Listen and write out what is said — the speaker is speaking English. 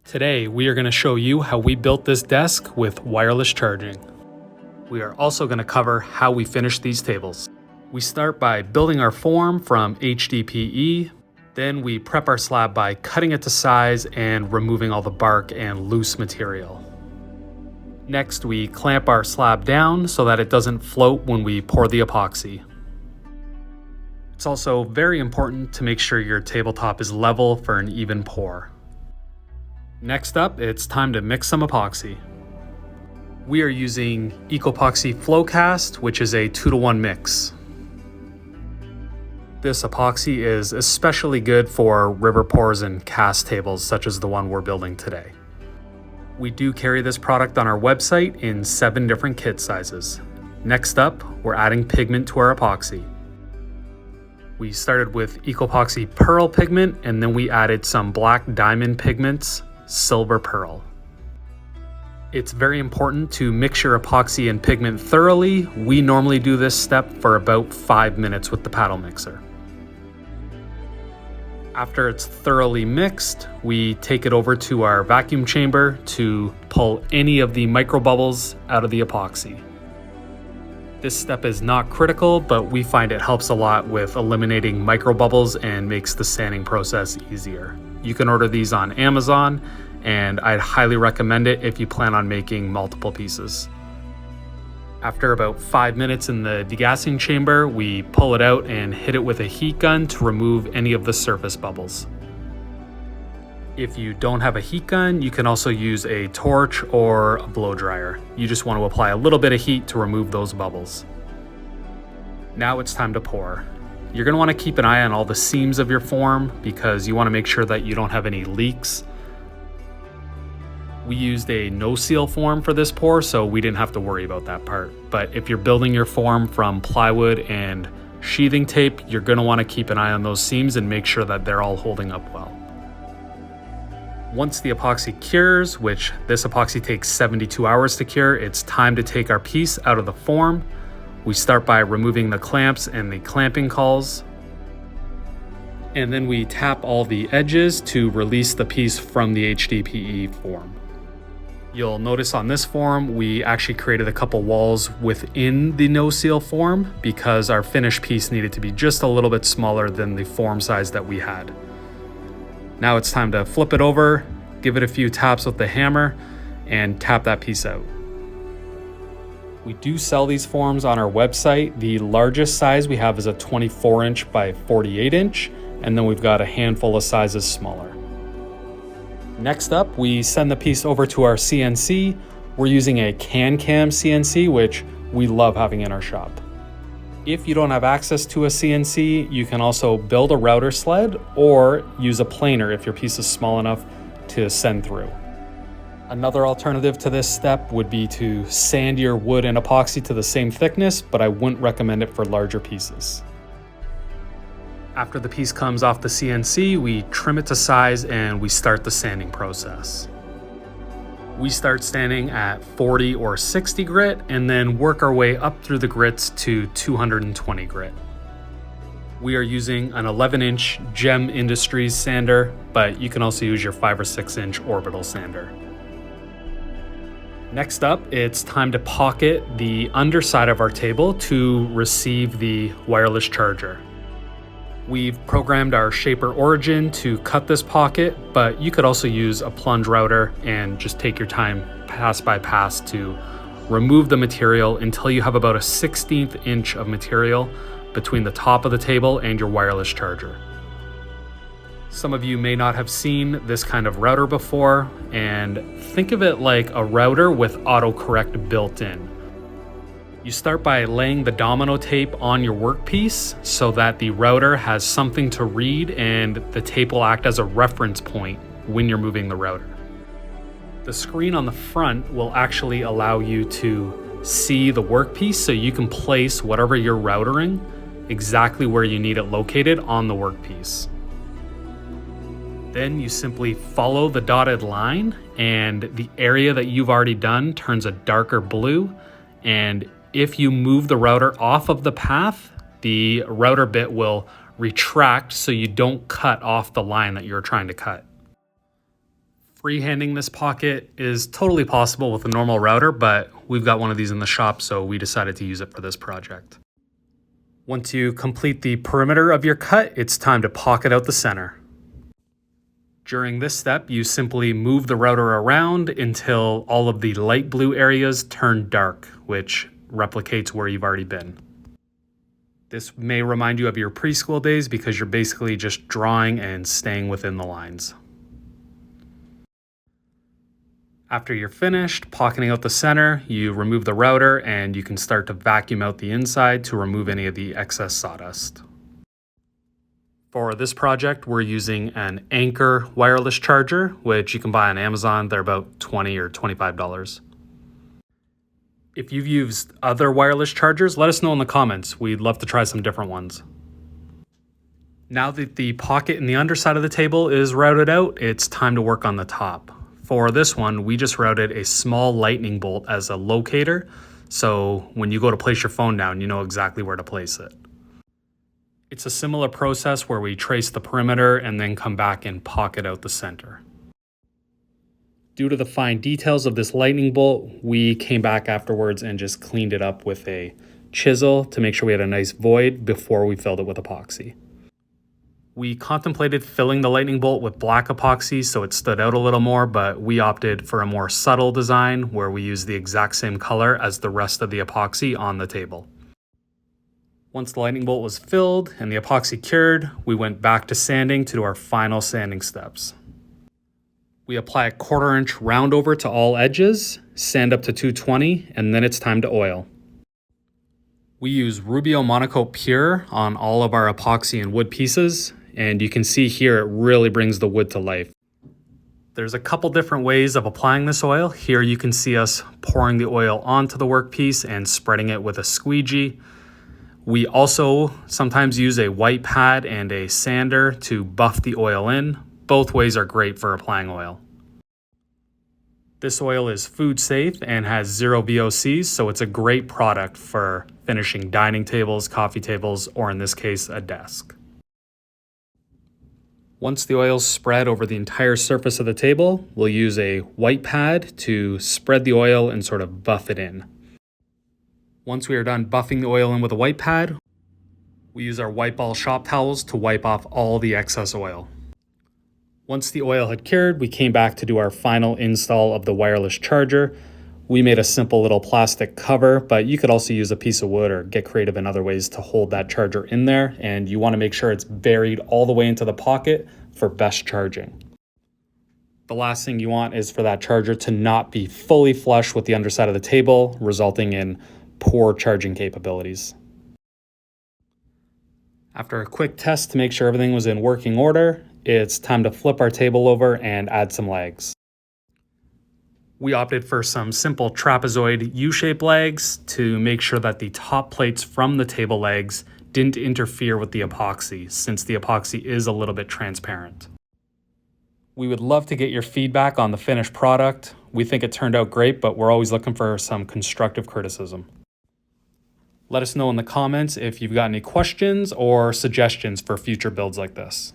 Today, we are going to show you how we built this desk with wireless charging. We are also going to cover how we finish these tables. We start by building our form from HDPE. Then we prep our slab by cutting it to size and removing all the bark and loose material. Next, we clamp our slab down so that it doesn't float when we pour the epoxy. It's also very important to make sure your tabletop is level for an even pour. Next up, it's time to mix some epoxy. We are using Ecopoxy FlowCast, which is a 2-to-1 mix. This epoxy is especially good for river pours and cast tables, such as the one we're building today. We do carry this product on our website in 7 different kit sizes. Next up, we're adding pigment to our epoxy. We started with Ecopoxy Pearl pigment, and then we added some black diamond pigments, Silver Pearl. It's very important to mix your epoxy and pigment thoroughly. We normally do this step for about 5 minutes with the paddle mixer. After it's thoroughly mixed, we take it over to our vacuum chamber to pull any of the micro bubbles out of the epoxy. This step is not critical, but we find it helps a lot with eliminating micro bubbles and makes the sanding process easier. You can order these on Amazon, and I'd highly recommend it if you plan on making multiple pieces. After about 5 minutes in the degassing chamber, we pull it out and hit it with a heat gun to remove any of the surface bubbles. If you don't have a heat gun, you can also use a torch or a blow dryer. You just want to apply a little bit of heat to remove those bubbles. Now it's time to pour. You're going to want to keep an eye on all the seams of your form because you want to make sure that you don't have any leaks. We used a no-seal form for this pour, so we didn't have to worry about that part. But if you're building your form from plywood and sheathing tape, you're going to want to keep an eye on those seams and make sure that they're all holding up well. Once the epoxy cures, which this epoxy takes 72 hours to cure, it's time to take our piece out of the form. We start by removing the clamps and the clamping cauls. And then we tap all the edges to release the piece from the HDPE form. You'll notice on this form, we actually created a couple walls within the no-seal form because our finished piece needed to be just a little bit smaller than the form size that we had. Now it's time to flip it over, give it a few taps with the hammer, and tap that piece out. We do sell these forms on our website. The largest size we have is a 24-inch by 48-inch, and then we've got a handful of sizes smaller. Next up, we send the piece over to our CNC. We're using a CanCam CNC, which we love having in our shop. If you don't have access to a CNC, you can also build a router sled or use a planer if your piece is small enough to send through. Another alternative to this step would be to sand your wood and epoxy to the same thickness, but I wouldn't recommend it for larger pieces. After the piece comes off the CNC, we trim it to size and we start the sanding process. We start sanding at 40 or 60 grit and then work our way up through the grits to 220 grit. We are using an 11-inch Gem Industries sander, but you can also use your 5 or 6-inch orbital sander. Next up, it's time to pocket the underside of our table to receive the wireless charger. We've programmed our Shaper Origin to cut this pocket, but you could also use a plunge router and just take your time pass by pass to remove the material until you have about a 1/16 inch of material between the top of the table and your wireless charger. Some of you may not have seen this kind of router before, and think of it like a router with autocorrect built in. You start by laying the domino tape on your workpiece so that the router has something to read and the tape will act as a reference point when you're moving the router. The screen on the front will actually allow you to see the workpiece so you can place whatever you're routering exactly where you need it located on the workpiece. Then you simply follow the dotted line and the area that you've already done turns a darker blue, and if you move the router off of the path, the router bit will retract so you don't cut off the line that you're trying to cut. Freehanding this pocket is totally possible with a normal router, but we've got one of these in the shop, so we decided to use it for this project. Once you complete the perimeter of your cut, it's time to pocket out the center. During this step, you simply move the router around until all of the light blue areas turn dark, which replicates where you've already been. This may remind you of your preschool days because you're basically just drawing and staying within the lines. After you're finished pocketing out the center, you remove the router and you can start to vacuum out the inside to remove any of the excess sawdust. For this project, we're using an Anker wireless charger, which you can buy on Amazon. They're about $20 or $25. If you've used other wireless chargers, let us know in the comments. We'd love to try some different ones. Now that the pocket in the underside of the table is routed out, it's time to work on the top. For this one, we just routed a small lightning bolt as a locator, so when you go to place your phone down, you know exactly where to place it. It's a similar process where we trace the perimeter and then come back and pocket out the center. Due to the fine details of this lightning bolt, we came back afterwards and just cleaned it up with a chisel to make sure we had a nice void before we filled it with epoxy. We contemplated filling the lightning bolt with black epoxy so it stood out a little more, but we opted for a more subtle design where we use the exact same color as the rest of the epoxy on the table. Once the lightning bolt was filled and the epoxy cured, we went back to sanding to do our final sanding steps. We apply a 1/4 inch round over to all edges, sand up to 220, and then it's time to oil. We use Rubio Monocoat Pure on all of our epoxy and wood pieces, and you can see here it really brings the wood to life. There's a couple different ways of applying this oil. Here you can see us pouring the oil onto the workpiece and spreading it with a squeegee. We also sometimes use a white pad and a sander to buff the oil in. Both ways are great for applying oil. This oil is food safe and has 0 VOCs, so it's a great product for finishing dining tables, coffee tables, or in this case, a desk. Once the oil's spread over the entire surface of the table, we'll use a white pad to spread the oil and sort of buff it in. Once we are done buffing the oil in with a white pad, we use our Wypall shop towels to wipe off all the excess oil. Once the oil had cured, we came back to do our final install of the wireless charger. We made a simple little plastic cover, but you could also use a piece of wood or get creative in other ways to hold that charger in there, and you want to make sure it's buried all the way into the pocket for best charging. The last thing you want is for that charger to not be fully flush with the underside of the table, resulting in poor charging capabilities. After a quick test to make sure everything was in working order, it's time to flip our table over and add some legs. We opted for some simple trapezoid U-shaped legs to make sure that the top plates from the table legs didn't interfere with the epoxy, since the epoxy is a little bit transparent. We would love to get your feedback on the finished product. We think it turned out great, but we're always looking for some constructive criticism. Let us know in the comments if you've got any questions or suggestions for future builds like this.